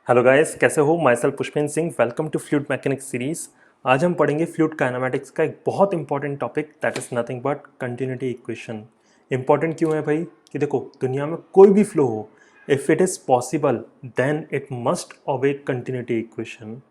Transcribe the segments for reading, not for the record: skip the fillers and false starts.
Hello guys, कैसे हो? Myself Pushpendra Singh, welcome to fluid mechanics series. आज हम पढ़ेंगे फ्लूइड काइनेमेटिक्स का एक बहुत important topic, that is nothing but continuity equation. Important क्यों है भाई? कि देखो, दुनिया में कोई भी फ्लो हो, if it is possible then it must obey continuity equation.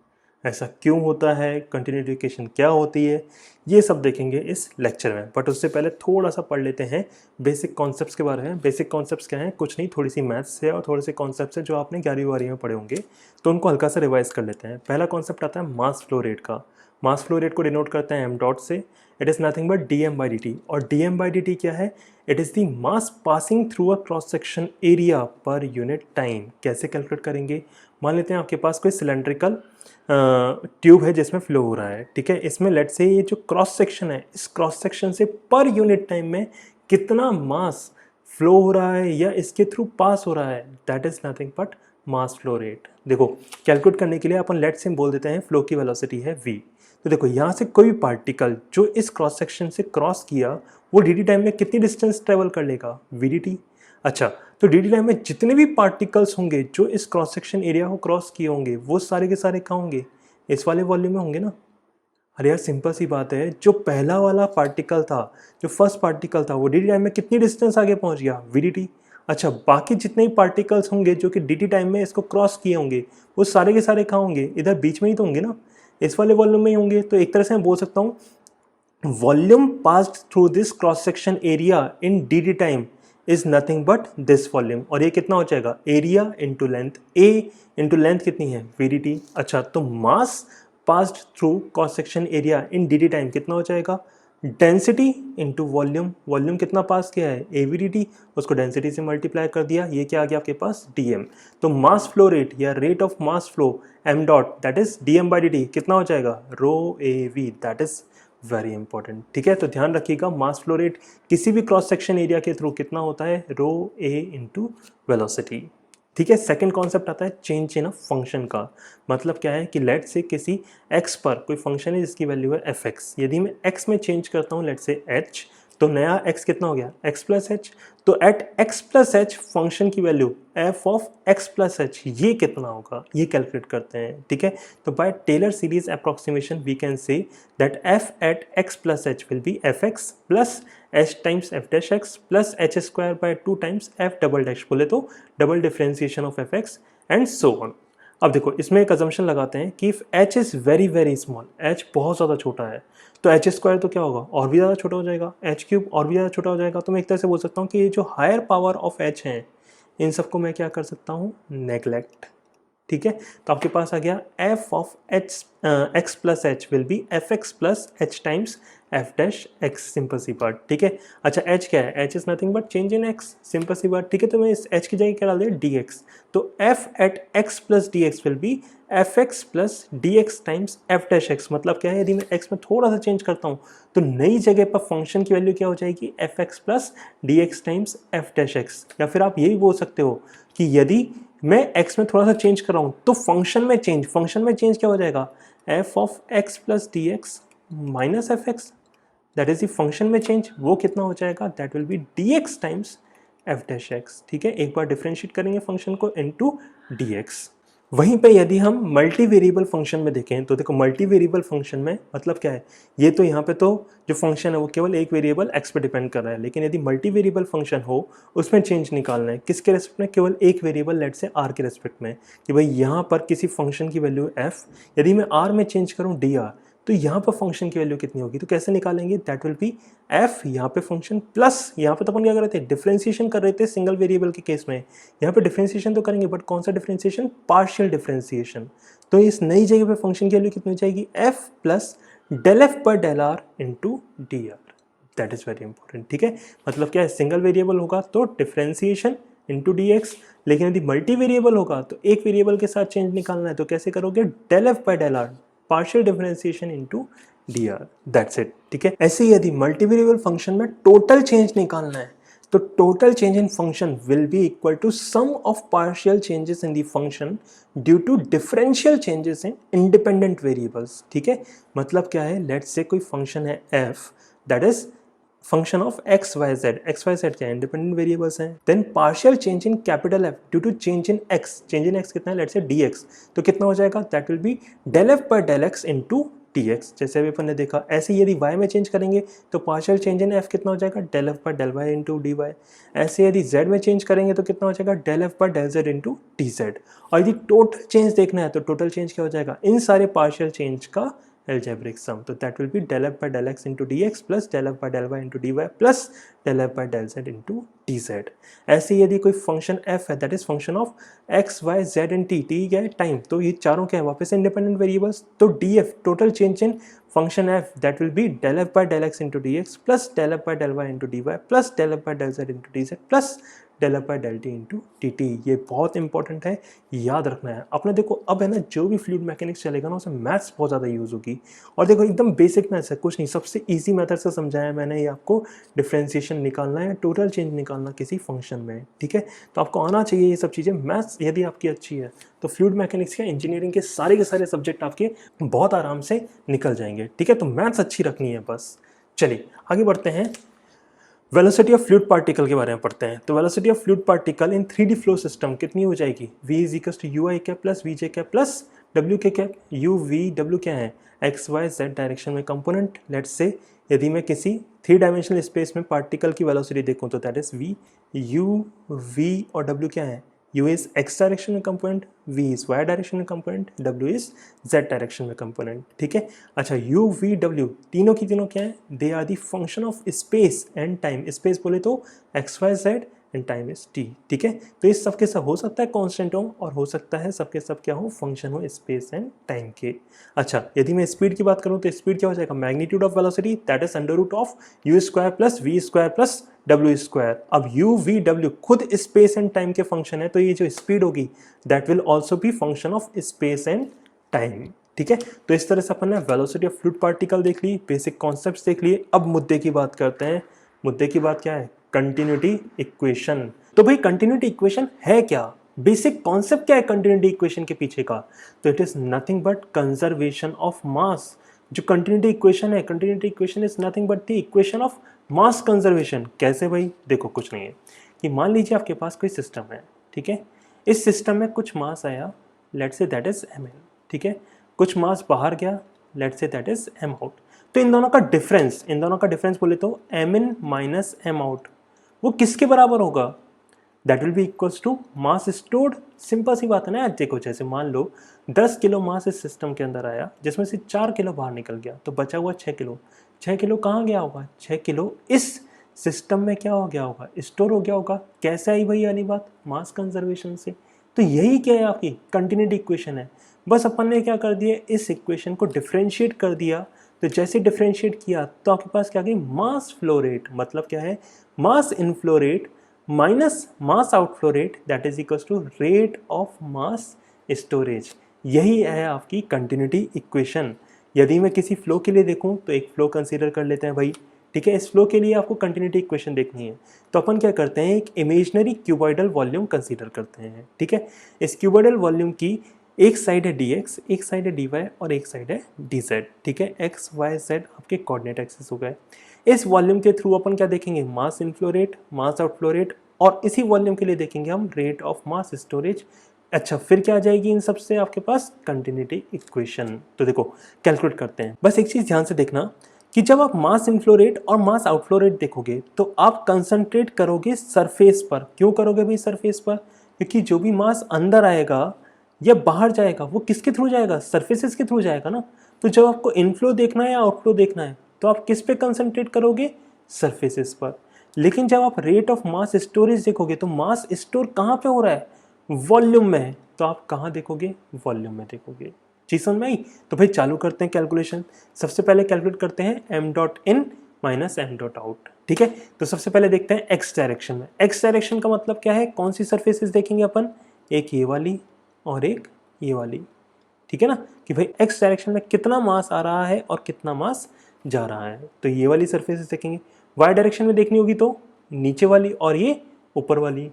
ऐसा क्यों होता है, कंटिन्यूटी इक्वेशन क्या होती है, ये सब देखेंगे इस लेक्चर में। बट उससे पहले थोड़ा सा पढ़ लेते हैं बेसिक कॉन्सेप्ट्स के बारे में। बेसिक कॉन्सेप्ट्स क्या हैं? कुछ नहीं, थोड़ी सी मैथ्स है और थोड़े से कॉन्सेप्ट्स हैं जो आपने 11वीं में पढ़े होंगे, तो उनको हल्का सा रिवाइज कर लेते हैं। पहला कॉन्सेप्ट आता है मास फ्लो रेट का। मास फ्लो रेट को डिनोट करते हैं एम डॉट से। It is nothing but D M by D T. और D M by D T क्या है? It is the mass passing through a cross section area per unit time. कैसे calculate करेंगे? मान लेते हैं आपके पास कोई सिलेंड्रिकल ट्यूब है जिसमें फ्लो हो रहा है, ठीक है। इसमें लेट से ये जो क्रॉस सेक्शन है, इस क्रॉस सेक्शन से पर यूनिट टाइम में कितना मास फ्लो हो रहा है या इसके थ्रू पास हो रहा है, that is nothing but mass flow rate. देखो, कैलकुलेट करने के लिए अपन लेट से बोल देते हैं फ्लो की वेलोसिटी है v। तो देखो, यहाँ से कोई भी पार्टिकल जो इस क्रॉस सेक्शन से क्रॉस किया, वो डी टी टाइम में कितनी डिस्टेंस ट्रेवल कर लेगा? V d t. अच्छा, तो डी टी टाइम में जितने भी पार्टिकल्स होंगे जो इस क्रॉस सेक्शन एरिया को क्रॉस किए होंगे, वो सारे के सारे कहाँ होंगे? इस वाले वॉल्यूम में होंगे ना। अरे यार, सिंपल सी बात है, जो पहला वाला पार्टिकल था, जो फर्स्ट पार्टिकल था, वो डी टी टाइम में कितनी डिस्टेंस आगे पहुंच गया? V d t. अच्छा, बाकी जितने भी पार्टिकल्स होंगे जो कि डी टी टाइम में इसको क्रॉस किए होंगे, वो सारे के सारे कहाँ होंगे? इधर बीच में ही तो होंगे ना, इस वाले वॉल्यूम में ही होंगे। तो एक तरह से मैं बोल सकता हूँ, volume passed through this cross section area in dt time is nothing but this volume। और ये कितना हो जाएगा? Area into length, a into length कितनी है? vdt। अच्छा, तो mass passed through cross section area in dt time कितना हो जाएगा? Density into volume. वॉल्यूम कितना पास किया है? avdt, उसको डेंसिटी से मल्टीप्लाई कर दिया, ये क्या आ गया आपके पास? dm। तो मास फ्लो रेट या rate of mass flow m dot, that is dm by dt, कितना हो जाएगा? रो av, that is very important, ठीक है। तो ध्यान रखिएगा, मास फ्लो रेट किसी भी क्रॉस सेक्शन एरिया के थ्रू कितना होता है? रो ए इंटू वेलोसिटी, ठीक है। सेकंड कॉन्सेप्ट आता है चेंज इन अ फंक्शन का। मतलब क्या है कि लेट से किसी x पर कोई फंक्शन है जिसकी वैल्यू है एफ एक्स। यदि मैं x में चेंज करता हूँ लेट से h, तो नया x कितना हो गया? x plus H. तो at x plus H function की value f of x plus H, ये कितना होगा? ये कैलकुलेट करते हैं, ठीक है। तो by Taylor series approximation we can say that f at x plus H will be F x plus h times F dash x plus h square by 2 times f double dash, बोले तो double differentiation of f x and so on. अब देखो, इसमें एक assumption लगाते हैं कि if h is very very small, h बहुत ज़्यादा छोटा है, तो एच स्क्वायर तो क्या होगा? और भी ज़्यादा छोटा हो जाएगा, एच क्यूब और भी ज़्यादा छोटा हो जाएगा। तो मैं एक तरह से बोल सकता हूँ कि ये जो हायर पावर ऑफ एच हैं, इन सबको मैं क्या कर सकता हूँ? नेग्लेक्ट, ठीक है। तो आपके पास आ गया F of H X plus H will be F x plus H times F dash X, simple सी बात, ठीक है। अच्छा, एच क्या है? H is nothing but change in X, simple सी बात, ठीक है। तो मैं इस एच की जगह क्या डाल दिया? D X. तो F at X plus D X will be F x plus D X times F dash X. मतलब क्या है? यदि मैं एक्स में थोड़ा सा चेंज करता हूँ, तो नई जगह पर फंक्शन की वैल्यू क्या हो जाएगी? F x plus D X times F dash x. या फिर आप यही बोल सकते हो कि यदि मैं x में थोड़ा सा चेंज कर रहा हूँ, तो फंक्शन में चेंज क्या हो जाएगा? f of x plus D x minus F x, that is the function में चेंज, वो कितना हो जाएगा? That will B D X times F dash x, ठीक है। एक बार डिफ्रेंशिएट करेंगे फंक्शन को इनटू डी एक्स। वहीं पे यदि हम मल्टी वेरिएबल फंक्शन में देखें, तो देखो, मल्टी वेरिएबल फंक्शन में मतलब क्या है? ये तो यहाँ पे तो जो फंक्शन है वो केवल एक वेरिएबल x पे डिपेंड कर रहा है, लेकिन यदि मल्टी वेरिएबल फंक्शन हो, उसमें चेंज निकालना है किसके रेस्पेक्ट में? केवल एक वेरिएबल लेट से r के रेस्पेक्ट में। कि भाई यहाँ पर किसी फंक्शन की वैल्यू f, यदि मैं r में चेंज करूँ dr, तो यहाँ पर फंक्शन की वैल्यू कितनी होगी? तो कैसे निकालेंगे? दैट विल बी f यहाँ पे फंक्शन प्लस, यहाँ पे तो अपन क्या कर रहे थे? डिफरेंशिएशन कर रहे थे सिंगल वेरिएबल के केस में। यहाँ पे डिफरेंशिएशन तो करेंगे, बट कौन सा डिफरेंशिएशन? Partial differentiation. तो इस नई जगह पे फंक्शन की वैल्यू कितनी हो जाएगी? f plus del f by del r into d r, that is very important, ठीक है। मतलब क्या है? सिंगल वेरिएबल होगा तो डिफरेंशिएशन इंटू डी एक्स, लेकिन यदि मल्टी वेरिएबल होगा तो एक वेरिएबल के साथ चेंज निकालना है, तो कैसे करोगे? Del f by del r, partial differentiation into d r, that's it, ठीक है। ऐसे ही यदि मल्टी वेरिएबल फंक्शन में टोटल चेंज निकालना है, तो total change in function will be equal to sum of partial changes in the function due to differential changes in independent variables, ठीक है। मतलब क्या है? लेट्स से कोई फंक्शन है f, that is function of x y z क्या independent variables हैं। Then partial change in capital f due to change in x कितना है, लेट्स से डी एक्स, तो कितना हो जाएगा, that will be del f by del x into D x, जैसे अभी अपन ने देखा। ऐसे यदि y में चेंज करेंगे तो पार्शियल चेंज इन f कितना हो जाएगा, del f by del y into d y. ऐसे यदि z में चेंज करेंगे तो कितना हो जाएगा, del f by del Z into D z. और यदि टोटल चेंज देखना है तो टोटल चेंज क्या हो जाएगा, इन सारे पार्शियल चेंज का algebraic sum, तो that will be del f by del x into dx plus del f by del y into dy plus del f by del z into dz। ऐसे यदि कोई function f है that is function of x y z and t, t क्या है time, तो ये चारों क्या है वापस इंडिपेंडेंट वेरिएबल्स, तो df total change in function f that will B del f by del x into dx plus del f by del y into dy plus del f by del z into dz plus del f by del t into t t. ये बहुत important है, याद रखना है अपने। देखो अब है ना, जो भी फ्लूइड मैकेनिक्स चलेगा ना उसमें मैथ्स बहुत ज़्यादा यूज़ होगी। और देखो एकदम बेसिक मैथ्स है, कुछ नहीं, सबसे इजी मेथड से समझाया मैंने ये आपको। डिफरेंशिएशन निकालना है, टोटल चेंज निकालना किसी फंक्शन में, ठीक है। तो आपको आना चाहिए ये सब चीज़ें। मैथ्स यदि आपकी अच्छी है तो फ्लूइड मैकेनिक्स के इंजीनियरिंग के सारे सब्जेक्ट आपके बहुत आराम से निकल जाएंगे, ठीक है। तो मैथ्स अच्छी रखनी है बस। चलिए आगे बढ़ते हैं, वेलोसिटी ऑफ फ्लूइड पार्टिकल के बारे में पढ़ते हैं। तो velocity of fluid particle in 3D flow system कितनी हो जाएगी, v is equal to u i cap plus v j cap plus डब्ल्यू के कैप। यू वी डब्ल्यू क्या है, एक्स वाई जेड डायरेक्शन में कंपोनेंट। लेट्स से यदि मैं किसी 3 डायमेंशनल स्पेस में पार्टिकल की वेलोसिटी देखूं तो that is v, u v और w क्या है, u इज x डायरेक्शन में component, v is y direction में component, w is z direction में कंपोनेंट, ठीक है। अच्छा u v w तीनों की तीनों क्या है, they are the function of space and time. Space बोले तो x y z and time is t, ठीक है। तो इस सब के सब हो सकता है कांस्टेंट हो और हो सकता है सबके सब क्या हो, फंक्शन हो स्पेस एंड टाइम के। अच्छा यदि मैं स्पीड की बात करूं तो स्पीड क्या हो जाएगा, magnitude of velocity that is under root of u square plus v square plus w square. अब u v w खुद स्पेस एंड टाइम के फंक्शन है, तो ये जो स्पीड होगी that will also be function of space and time, ठीक है। तो इस तरह से अपन ने वेलोसिटी ऑफ फ्लूइड पार्टिकल देख ली, बेसिक कॉन्सेप्ट्स देख लिए। अब मुद्दे की बात करते हैं। मुद्दे की बात क्या है, कंटिन्यूटी इक्वेशन। तो भाई कंटिन्यूटी इक्वेशन है क्या, बेसिक कॉन्सेप्ट क्या है कंटिन्यूटी इक्वेशन के पीछे का, तो it is nothing but conservation of मास। जो कंटिन्यूटी इक्वेशन है, continuity equation is nothing but the equation of mass conservation. कैसे भाई, देखो कुछ नहीं है कि मान लीजिए आपके पास कोई सिस्टम है, ठीक है। इस सिस्टम में कुछ मास आया, let's say that is mn, ठीक है। कुछ मास बाहर गया, let's say that is m out. तो इन दोनों का डिफरेंस बोले तो mn माइनस m आउट वो किसके बराबर होगा, that will be equals to mass stored. Simple सी बात है ना यार। देखो जैसे मान लो 10 किलो मास इस सिस्टम के अंदर आया, जिसमें से 4 किलो बाहर निकल गया, तो बचा हुआ 6 किलो। 6 किलो कहाँ गया होगा, 6 किलो इस सिस्टम में क्या हो गया होगा, स्टोर हो गया होगा। कैसे आई भाई वाली बात, मास कंजर्वेशन से। तो यही क्या है, आपकी कंटिन्यूटी इक्वेशन है। बस अपन ने क्या कर दिया, इस इक्वेशन को डिफ्रेंशिएट कर दिया। तो जैसे डिफ्रेंशिएट किया तो आपके पास क्या गई, मास फ्लो रेट, मतलब क्या है, mass inflow rate minus mass outflow rate that is equals to rate of mass storage. यही है आपकी कंटिन्यूटी इक्वेशन। यदि मैं किसी फ्लो के लिए देखूं तो एक फ्लो कंसीडर कर लेते हैं भाई, ठीक है। इस फ्लो के लिए आपको कंटिन्यूटी इक्वेशन देखनी है, तो अपन क्या करते हैं, एक इमेजिनरी क्यूबॉइडल वॉल्यूम कंसीडर करते हैं, ठीक है। इस क्यूबॉइडल वॉल्यूम की एक साइड है dx, एक साइड है dy और एक साइड है dz, ठीक है। x y z आपके कोऑर्डिनेट एक्सिस हो गए। इस वॉल्यूम के थ्रू अपन क्या देखेंगे, मास इनफ्लो रेट, मास आउटफ्लो रेट, और इसी वॉल्यूम के लिए देखेंगे हम रेट ऑफ मास स्टोरेज। अच्छा फिर क्या आ जाएगी इन सब से आपके पास, कंटिन्यूटी इक्वेशन। तो देखो कैलकुलेट करते हैं। बस एक चीज़ ध्यान से देखना कि जब आप मास इनफ्लो रेट और मास आउटफ्लो रेट देखोगे तो आप कंसंट्रेट करोगे सरफेस पर। क्यों करोगे भाई सरफेस पर, क्योंकि जो भी मास अंदर आएगा या बाहर जाएगा वो किसके थ्रू जाएगा, सरफेसेस के थ्रू जाएगा ना। तो जब आपको इनफ्लो देखना है या आउटफ्लो देखना है तो आप किस पे कंसंट्रेट करोगे, सरफेसेस पर। लेकिन जब आप रेट ऑफ मास स्टोरेज देखोगे तो मास स्टोर कहाँ पे हो रहा है, वॉल्यूम में है, तो आप कहाँ देखोगे, वॉल्यूम में देखोगे। चीज समझ में आई। तो भाई चालू करते हैं कैलकुलेशन। सबसे पहले कैलकुलेट करते हैं m dot in minus m dot out, ठीक है। तो सबसे पहले देखते हैं x डायरेक्शन में। x डायरेक्शन का मतलब क्या है, कौन सी सरफेसेस देखेंगे अपन, एक ये वाली और एक ये वाली, ठीक है ना, कि भाई x डायरेक्शन में कितना मास आ रहा है और कितना मास जा रहा है। तो ये वाली सरफेसेस देखेंगे। y डायरेक्शन में देखनी होगी तो नीचे वाली और ये ऊपर वाली।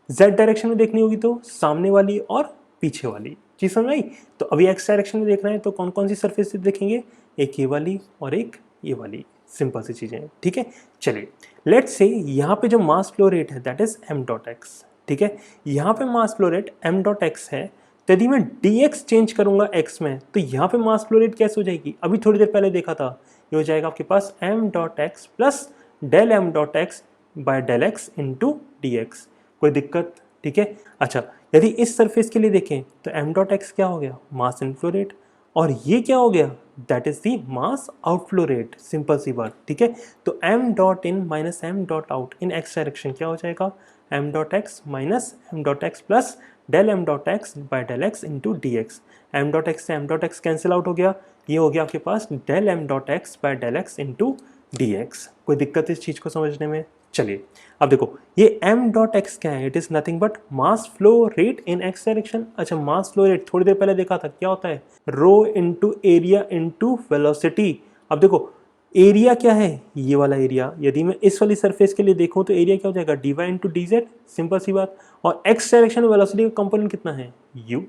z डायरेक्शन में देखनी होगी तो सामने वाली और पीछे वाली। चीज समझ आई। तो अभी x डायरेक्शन में देखना है तो कौन कौन सी सरफेसेस देखेंगे, एक ये वाली और एक ये वाली। सिंपल सी चीज़ें, ठीक है। चलिए लेट्स से यहाँ पे जो मास फ्लो रेट है that is m dot x, ठीक है। यहाँ पे मास flow rate m dot x है, तो यदि मैं dx चेंज करूंगा x में तो यहाँ पे मास फ्लो रेट कैसे हो जाएगी, अभी थोड़ी देर पहले देखा था, ये हो जाएगा आपके पास m dot x plus del m dot x by del x into D x. कोई दिक्कत, ठीक है। अच्छा यदि इस सरफेस के लिए देखें तो m डॉट एक्स क्या हो गया, मास इनफ्लो रेट, और ये क्या हो गया, that is the mass outflow rate, simple सी बात, ठीक है। तो m dot in minus m dot out in x direction क्या हो जाएगा, m dot X minus m dot x plus del m dot x by del x into D X. m dot X से m dot X cancel out हो गया, ये हो गया आपके पास del m dot x by del x into D x. कोई दिक्कत इस चीज़ को समझने में, चलिए अब देखो ये m डॉट एक्स क्या है, it is nothing but mass flow rate in x direction. अच्छा मास फ्लो रेट थोड़ी देर पहले देखा था क्या होता है, rho into area into velocity. अब देखो एरिया क्या है, ये वाला एरिया, यदि मैं इस वाली सरफेस के लिए देखूं तो एरिया क्या हो जाएगा, dy into D Z, simple सी बात। और x डायरेक्शन वेलोसिटी का कंपोनेंट कितना है, u,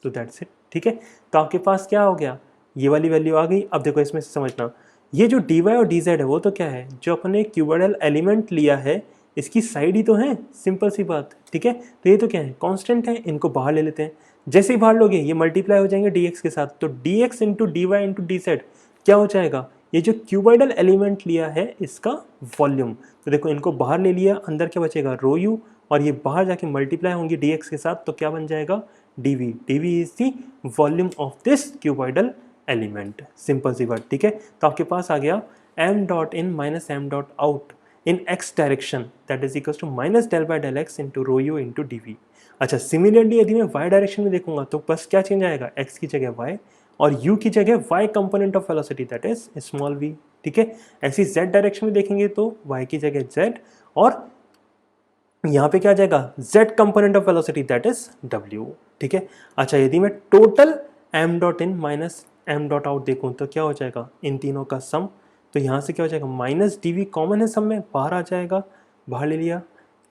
तो दैट्स इट, ठीक है। तो आपके पास क्या हो गया, ये वाली वैल्यू आ गई। अब देखो इसमें से समझना, ये जो dy और dz है वो तो क्या है, जो अपने क्यूबॉइडल एलिमेंट लिया है इसकी साइड ही तो है, सिंपल सी बात, ठीक है। तो ये तो क्या है, कांस्टेंट है, इनको बाहर ले लेते हैं। जैसे ही बाहर लोगे ये मल्टीप्लाई हो जाएंगे dx के साथ, तो dx into d y into D z क्या हो जाएगा, ये जो क्यूबॉइडल एलिमेंट लिया है इसका वॉल्यूम। तो देखो इनको बाहर ले लिया, अंदर क्या बचेगा, रो यू, और ये बाहर जाके मल्टीप्लाई होंगे dx के साथ, तो क्या बन जाएगा, dv। dv is the volume of this cuboidal element, simple सी बात, ठीक है। तो आपके पास आ गया m dot in minus m dot out in x direction that is equal to minus del by del x into rho U into D V. अच्छा सिमिलरली यदि मैं y डायरेक्शन में देखूंगा तो बस क्या चेंज आएगा, x की जगह y और u की जगह y component of velocity that is small v, ठीक है। ऐसी z डायरेक्शन में देखेंगे तो y की जगह z, और यहाँ पे क्या आ जाएगा, z component of velocity that is w, ठीक है। अच्छा यदि मैं total m dot in minus m dot out देखूँ तो क्या हो जाएगा, इन तीनों का सम, तो यहाँ से क्या हो जाएगा, माइनस डी वी कॉमन है सब में, बाहर आ जाएगा, बाहर ले लिया,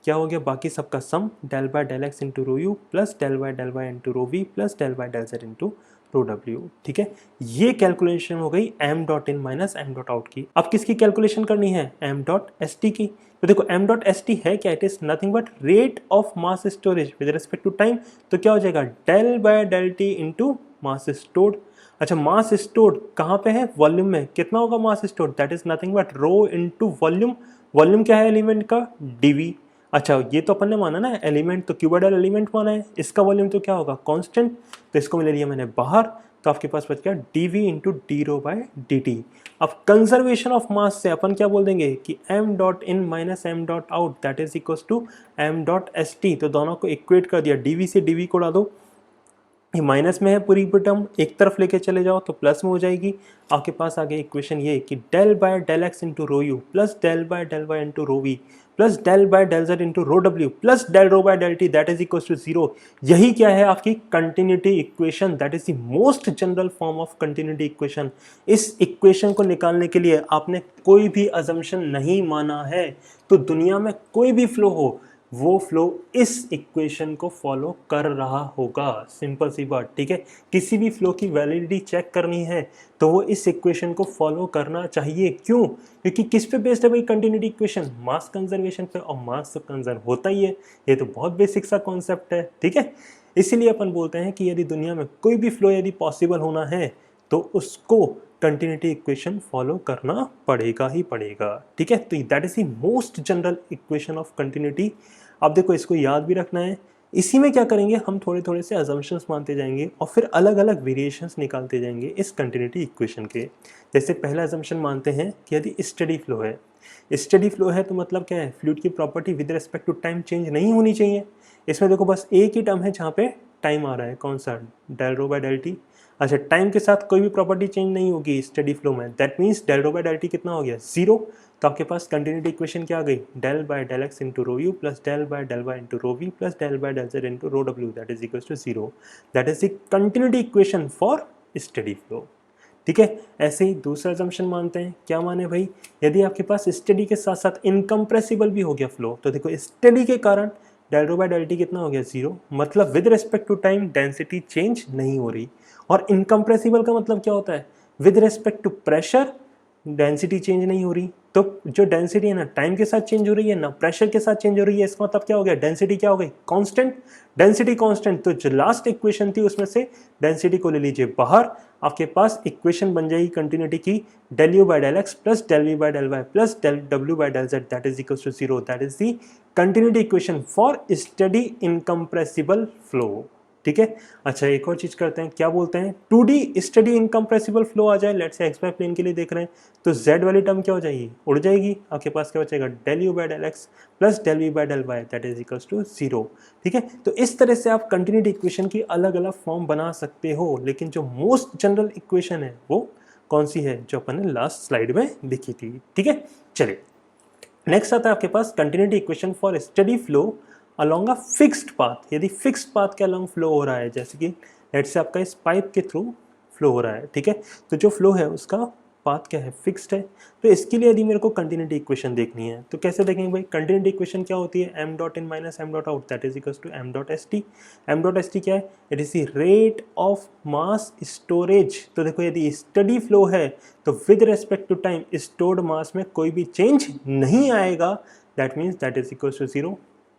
क्या हो गया, बाकी सबका sum del by del x into rho you plus del by into rho we plus del by del Z into rho W, ठीक है। ये कैलकुलेशन हो गई m dot in minus m dot out की। अब किसकी कैलकुलेशन करनी है, m डॉट एस टी की। तो देखो m डॉट एस टी है क्या, it is nothing but rate of mass storage with respect to time, तो क्या हो जाएगा, del by del t into mass stored. अच्छा मास स्टोर्ड कहाँ पे है, वॉल्यूम में, कितना होगा mass stored, that is nothing but rho into volume. Volume क्या है एलिमेंट का, dv। अच्छा ये तो अपन ने माना ना एलिमेंट, तो क्यूबॉइडल एलिमेंट माना है, इसका वॉल्यूम तो क्या होगा, कांस्टेंट, तो इसको ले लिया मैंने बाहर, तो आपके पास बच गया dv into d rho by dt। अब कंजर्वेशन ऑफ मास से अपन क्या बोल देंगे कि m dot in minus m dot out that is equal to m dot s t. तो दोनों को इक्वेट कर दिया, dv से dv को उड़ा दो, ये माइनस में है पूरी टर्म, एक तरफ लेके चले जाओ तो प्लस में हो जाएगी। आपके पास आ गया इक्वेशन ये कि del by del x into rho you plus del by y into rho we plus del by del Z into rho डब्ल्यू plus del rho by del t that is equal to 0। यही क्या है, आपकी continuity equation, that is the most general form of continuity equation. इस equation को निकालने के लिए आपने कोई भी अजम्पशन नहीं माना है, तो दुनिया में कोई भी फ्लो हो वो फ्लो इस इक्वेशन को फॉलो कर रहा होगा, सिंपल सी बात, ठीक है। किसी भी फ्लो की वैलिडिटी चेक करनी है तो वो इस इक्वेशन को फॉलो करना चाहिए, क्यों, क्योंकि किस पे बेस्ड है भाई कंटिन्यूटी इक्वेशन, मास कंजर्वेशन पे, और मास तो कंजर्व होता ही है, ये तो बहुत बेसिक सा कॉन्सेप्ट है, ठीक है। इसीलिए अपन बोलते हैं कि यदि दुनिया में कोई भी फ्लो यदि पॉसिबल होना है तो उसको कंटिन्यूटी इक्वेशन फॉलो करना पड़ेगा ही पड़ेगा, ठीक है। तो that is the most general equation of continuity. अब देखो इसको याद भी रखना है, इसी में क्या करेंगे, हम थोड़े थोड़े से अजम्पशंस मानते जाएंगे और फिर अलग अलग वेरिएशंस निकालते जाएंगे इस कंटिन्यूटी इक्वेशन के। जैसे पहला अजम्पशन मानते हैं कि यदि स्टेडी फ्लो है, स्टेडी फ्लो है तो मतलब क्या है, फ्लूइड की property with respect to time change नहीं होनी चाहिए। इसमें देखो बस एक ही टर्म है जहाँ पे टाइम आ रहा है, कौन सा, del rho by del t. अच्छा टाइम के साथ कोई भी प्रॉपर्टी चेंज नहीं होगी स्टेडी फ्लो में, that means del rho by del t कितना हो गया, 0। तो आपके पास कंटिन्यूटी इक्वेशन क्या आ गई, del by del x into rho you plus del by y into rho we plus del by del Z into rho डब्ल्यू that is equal to 0। That is the continuity equation for steady flow, ठीक है। ऐसे ही दूसरा assumption मानते हैं, क्या माने भाई, यदि आपके पास स्टेडी के साथ साथ इनकम्प्रेसिबल भी हो गया फ्लो, तो देखो स्टेडी के कारण del rho by del t कितना हो गया, 0, मतलब with respect to time density change नहीं हो रही। और इनकम्प्रेसिबल का मतलब क्या होता है, with respect to pressure density change नहीं हो रही, तो जो डेंसिटी है ना टाइम के साथ चेंज हो रही है ना प्रेशर के साथ चेंज हो रही है, इसका मतलब क्या हो गया, डेंसिटी क्या हो गई, कांस्टेंट, डेंसिटी कांस्टेंट। तो जो लास्ट इक्वेशन थी उसमें से डेंसिटी को ले लीजिए बाहर, आपके पास इक्वेशन बन जाएगी कंटिन्यूटी की, del u by del x plus del v by del y plus del w by del z that is equal to 0। That is the continuity equation for steady incompressible flow. ठीक है। अच्छा एक और चीज करते हैं, क्या बोलते हैं, 2D स्टडी इनकम्प्रेसिबल फ्लो आ जाए, लेट्स से xy प्लेन के लिए देख रहे हैं, तो z वाली टर्म क्या हो जाएगी, उड़ जाएगी, आपके पास क्या बचेगा, del u by del x plus del v by del y that is equal to 0। ठीक है। तो इस तरह से आप कंटिन्यूटी इक्वेशन की अलग अलग फॉर्म बना सकते हो, लेकिन जो मोस्ट जनरल इक्वेशन है वो कौन सी है, जो अपन ने लास्ट स्लाइड में लिखी थी। ठीक है। चलिए नेक्स्ट आता है आपके पास continuity equation for study flow along a fixed path. यदि फिक्स्ड पाथ के अलोंग फ्लो हो रहा है, जैसे कि लेट्स से आपका इस पाइप के थ्रू फ्लो हो रहा है, ठीक है, तो जो फ्लो है उसका पाथ क्या है, फिक्स्ड है। तो इसके लिए यदि मेरे को कंटिन्यूटी इक्वेशन देखनी है तो कैसे देखेंगे भाई, कंटिन्यूटी इक्वेशन क्या होती है, m dot in minus m dot out that is equal to m dot s t. m dot s t क्या है, it is the rate of mass storage. तो देखो यदि स्टडी फ्लो है तो with respect to time stored mass में कोई भी चेंज नहीं आएगा, that means that is equal to 0।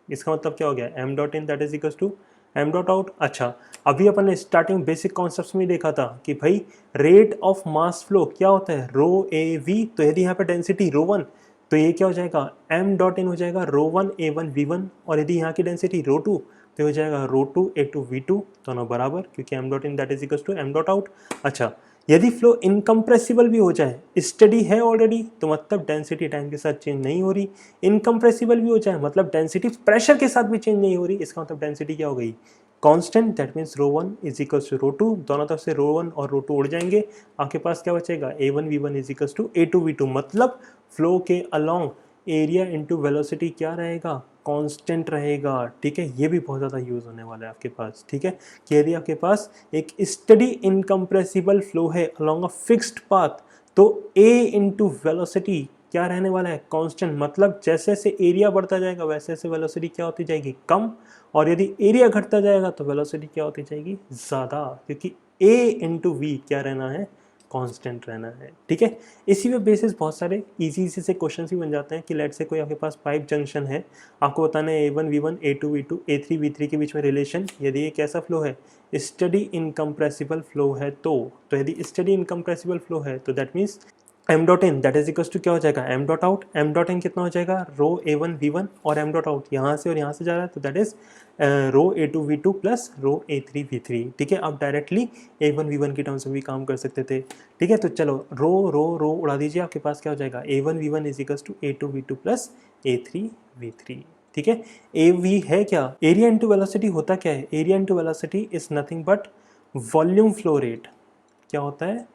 इसका मतलब क्या हो गया, m dot in that is equal to m dot out. अच्छा अभी अपन ने स्टार्टिंग बेसिक कॉन्सेप्ट्स में देखा था कि भाई रेट ऑफ मास फ्लो क्या होता है, रो ए वी। तो यदि यहाँ पे डेंसिटी रो 1 तो ये क्या हो जाएगा, m डॉट इन हो जाएगा रो 1 a1 v1, और यदि यहाँ की डेंसिटी रो 2 तो हो जाएगा रो 2 a2 v2, दोनों बराबर, क्योंकि m dot in that is equal to m dot out. अच्छा यदि फ्लो इनकम्प्रेसिबल भी हो जाए, स्टडी है ऑलरेडी, तो मतलब डेंसिटी टाइम के साथ चेंज नहीं हो रही, इनकम्प्रेसिबल भी हो जाए मतलब डेंसिटी प्रेशर के साथ भी चेंज नहीं हो रही, इसका मतलब डेंसिटी क्या हो गई, constant, that means rho 1 is equal to rho 2, दोनों तरफ से रो 1 और रो 2 उड़ जाएंगे, आपके पास क्या बचेगा, a1 v1 is equal to a2 v2, मतलब फ्लो के अलोंग एरिया इंटू वेलोसिटी क्या रहेगा, कांस्टेंट रहेगा। ठीक है, ये भी बहुत ज़्यादा यूज़ होने वाला है आपके पास। ठीक है, कि यदि आपके पास एक स्टडी इनकम्प्रेसिबल फ्लो है अलोंग अ फिक्स्ड पाथ, तो a इंटू वेलोसिटी क्या रहने वाला है, कांस्टेंट, मतलब जैसे जैसे एरिया बढ़ता जाएगा वैसे वैसे वेलोसिटी क्या होती जाएगी, कम, और यदि एरिया घटता जाएगा तो वेलोसिटी क्या होती जाएगी, ज़्यादा, क्योंकि a इंटू वी क्या रहना है, कांस्टेंट रहना है। ठीक है, इसी पे बेसिस बहुत सारे इजी से क्वेश्चन भी बन जाते हैं कि लेट से कोई आपके पास पाइप जंक्शन है, आपको बताना है a1 v1 a2 v2 a3 v3 के बीच में रिलेशन, यदि ये कैसा फ्लो है, स्टडी इनकम्प्रेसिबल फ्लो है, तो यदि स्टडी इनकम्प्रेसिबल फ्लो है तो that means m dot in that is equal to क्या हो जाएगा, m dot out. m dot in कितना हो जाएगा, रो a1 v1 और m डॉट आउट यहाँ से और यहाँ से जा रहा है, तो that is rho a2 v2 plus rho a3 v3। ठीक है, आप डायरेक्टली a1 v1 की टर्म्स में भी काम कर सकते थे। ठीक है, तो चलो रो रो रो उड़ा दीजिए, आपके पास क्या हो जाएगा, a1 v1 is equal to a2 v2 plus a3 v3। ठीक है, ए वी है क्या, एरिया इंटू वेलोसिटी होता क्या है, area into velocity is nothing but volume flow rate. क्या होता है,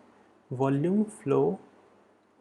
वॉल्यूम फ्लो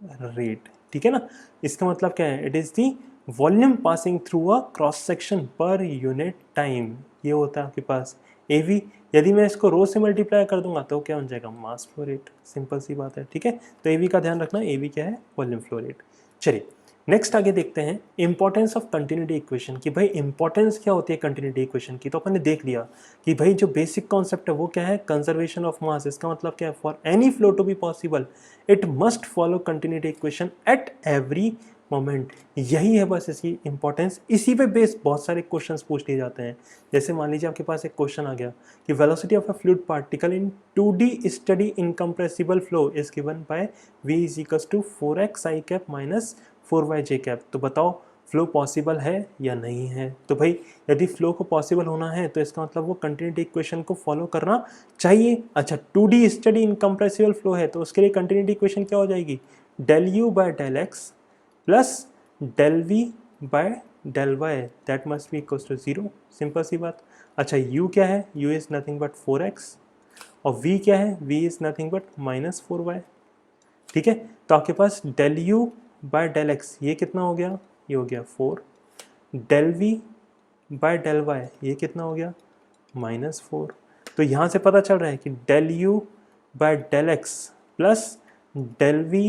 रेट। ठीक है ना, इसका मतलब क्या है, it is the volume passing through a cross section पर यूनिट टाइम, ये होता है आपके पास ए वी। यदि मैं इसको रो से मल्टीप्लाई कर दूंगा तो क्या बन जाएगा, मास फ्लो रेट, सिंपल सी बात है। ठीक है, तो ए वी का ध्यान रखना, ए वी क्या है, वॉल्यूम फ्लो रेट। चलिए नेक्स्ट आगे देखते हैं इंपॉर्टेंस ऑफ कंटिन्यूटी इक्वेशन, कि भाई इंपॉर्टेंस क्या होती है कंटिन्यूटी इक्वेशन की। तो अपन ने देख लिया कि भाई जो बेसिक कॉन्सेप्ट है वो क्या है, कंजर्वेशन ऑफ मास। इसका मतलब क्या है, for any flow to be possible it must follow continuity equation at every moment. यही है बस इसकी इंपॉर्टेंस, इसी पे बेस्ड बहुत सारे क्वेश्चंस पूछ लिए जाते हैं। जैसे मान लीजिए आपके पास एक क्वेश्चन आ गया कि velocity of a fluid particle in 2D steady incompressible flow is given by v is equals to 4x i cap minus 4y j cap. तो बताओ फ्लो पॉसिबल है या नहीं है। तो भाई यदि फ्लो को पॉसिबल होना है तो इसका मतलब वो कंटिन्यूटी इक्वेशन को फॉलो करना चाहिए। अच्छा 2D स्टडी इनकम्प्रेसिबल फ्लो है तो उसके लिए कंटिन्यूटी इक्वेशन क्या हो जाएगी, del u by del x plus del v by del y that must be equals to 0, simple सी बात। अच्छा u क्या है, u is nothing but 4x, और v क्या है, v is nothing but minus 4y। ठीक है, तो आपके पास del u by del x ये कितना हो गया, ये हो गया 4, del v by del y ये कितना हो गया, माइनस 4। तो यहाँ से पता चल रहा है कि del u by del x plus del v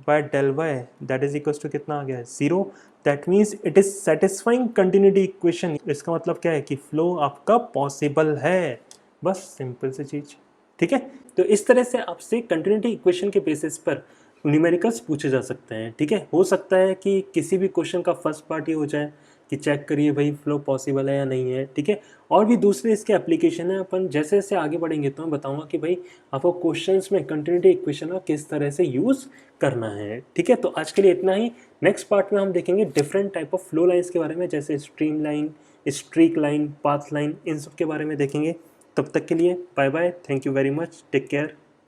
by del y that is equal to कितना आ गया है, 0। That means it is satisfying continuity equation. इसका मतलब क्या है कि फ्लो आपका पॉसिबल है, बस सिंपल सी चीज। ठीक है, तो इस तरह से आपसे कंटिन्यूटी इक्वेशन के बेसिस पर न्यूमेरिकल्स पूछे जा सकते हैं, ठीक है। हो सकता है कि किसी भी क्वेश्चन का फर्स्ट पार्ट ये हो जाए कि चेक करिए भाई फ्लो पॉसिबल है या नहीं है, ठीक है। और भी दूसरे इसके एप्लीकेशन है, अपन जैसे जैसे आगे बढ़ेंगे तो मैं बताऊंगा कि भाई आपको क्वेश्चंस में कंटिन्यूटी इक्वेशन का किस तरह से यूज़ करना है, ठीक है। तो आज के लिए इतना ही। नेक्स्ट पार्ट में हम देखेंगे different type of flow lines के बारे में, जैसे stream line, streak line, path line, इन सब के बारे में देखेंगे। तब तक के लिए bye bye, thank you very much, take care.